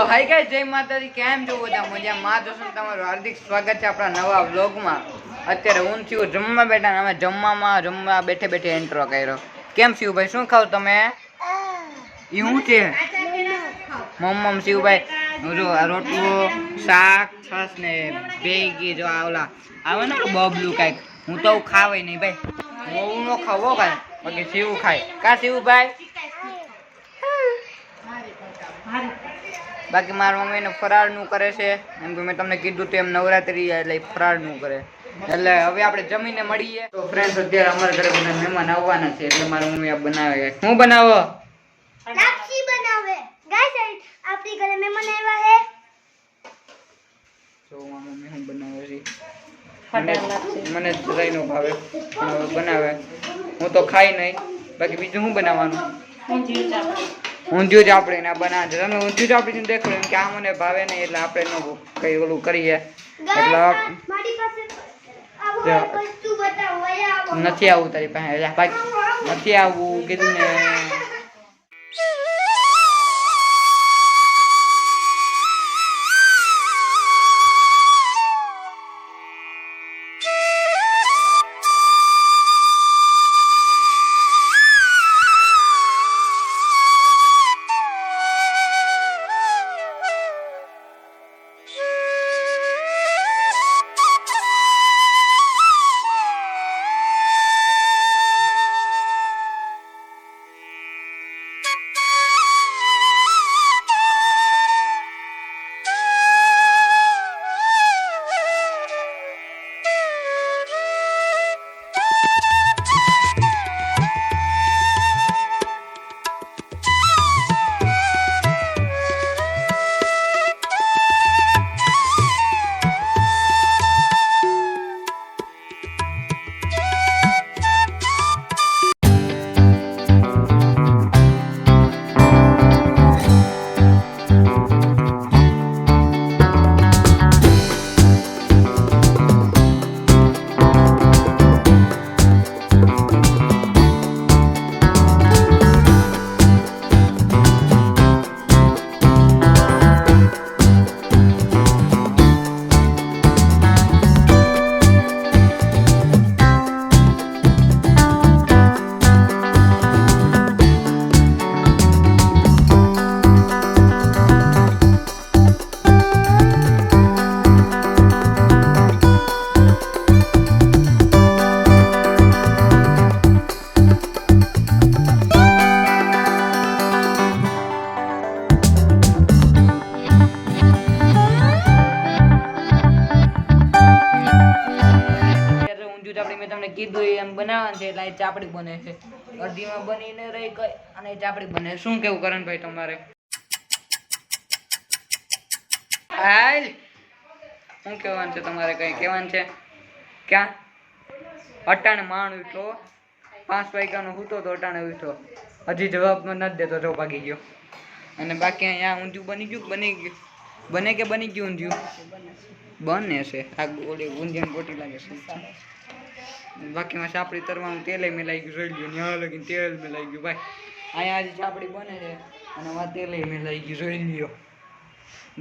Hi guys, જય માતાજી. કેમ છો બધા? મજામાં? જોશો તમારું હાર્દિક સ્વાગત છે આપણા નવા વ્લોગમાં. અત્યારે હું થયું જમવા બેઠા ને અમે જમવા બેઠે બેઠે એન્ટ્રો કર્યો. કેમ શિવભાઈ, શું ખાવ તમે? ઈ શું છે? મમ્મમ શિવભાઈ જો આ રોટલો, શાક, છાસ ને ભેગી જો આવલા આવે ને બબલું કાંઈક. હું તો ખાવાય નહીં ભાઈ, હું નો ખાવો કાંઈ, બાકી શિવ ખાય. કા શિવભાઈ? બાકી મારા મમ્મીને ફરાળનું કરે છે. એમ તો મેં તમને કીધું તો એમ નવરાત્રી એટલે ફરાળનું કરે. એટલે હવે આપણે જમીને મળીએ. તો ફ્રેન્ડ્સ, અત્યારે અમારા ઘરે બધા મહેમાન આવવાના છે એટલે મારા મમ્મી આ બનાવે. શું બનાવો? લાપસી બનાવે. ગાઈસ, આપણી ઘરે મહેમાન આવ્યા હે. જો મારા મમ્મી શું બનાવે છે. મને જરાય નો ભાવે પણ હવે બનાવે. હું તો ખાઈ નહીં, બાકી બીજું શું બનાવવાનું? ઊંધિયું ચાપડી ના બનાવે. તમે ઊંધિયું ચાપડી દેખો એમ કે આ મને ભાવે નહીં એટલે આપણે નો કઈ ઓલું કરીએ એટલે મારી પાસે આવો વસ્તુ બતાવો. નથી આવું તારી પાસે, બાકી નથી આવું કીધું ને. મેં તમને કીધું એમ બનાવવાનું છે એટલે એ ચાપડી બને છે. અડધીમાં બનીને રહી ગઈ અને ચાપડી બને. શું કેવું કરણભાઈ તમારે? હાલ શું કહેવાનું છે તમારે? કઈ કહેવાનું છે? ક્યાં અટાણે માણ ઉઠો 5 વાગ્યાનો હૂતો તો અટાણે ઉઠો, હજી જવાબ નથી દેતો, જો ભાગી ગયો. અને બાકી અહીંયા ઊંધિયું બની ગયું? બને કે બની ગયું ઊંધિયું? બને છે. આ ઓલી ઊંધિયાની ગોટી લાગે છે. બાકીમાં ચાપડી તરવાનું તેલે મેલાઈ ગયું, જોઈ લ્યો. ત્યાં લગીને તેલ મેલાઈ ગયું ભાઈ. અહીંયા હજી ચાપડી બને છે અને વા તેલે મેલાઈ ગયું, જોઈ લ્યો.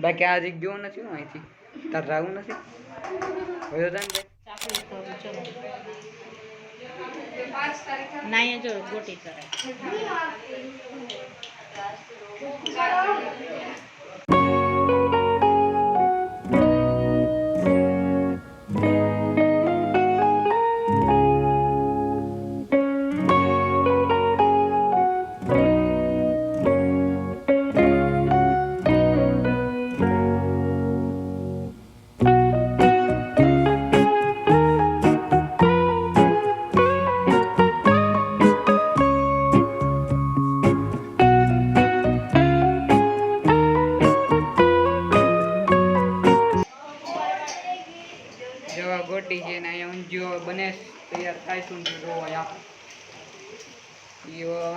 બાકી આ હજી ગયો નથી હું અહીંથી. તાર રાવું નથી હવે તો ના જો ગોટી કરે. ગોટી છે ને અહીંયા ઊંધિયો બને તૈયાર થાય છે. ઊંધિયો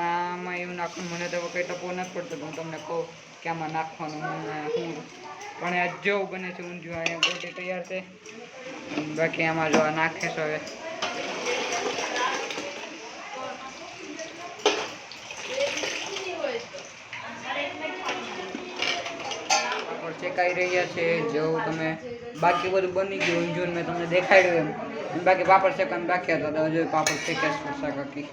આમાં એવું નાખવાનું મને તો કંઈ ટપો નથી પડતો, હું તમને કહું કે આમાં નાખવાનું હું પણ આ જેવું બને છે ઊંધિયો. અહીંયા ગોટી તૈયાર છે, બાકી આમાં જો નાખે છે હવે. શેકાઈ રહ્યા છે. જેવું તમે બાકી બધું બની ગયું ઊંધિયું મેં તમને દેખાડ્યું એમ બાકી પાપડ શેકવાનું બાકી હતા તો હજુ પાપડ શેક્યા છે વર્ષા કાકી.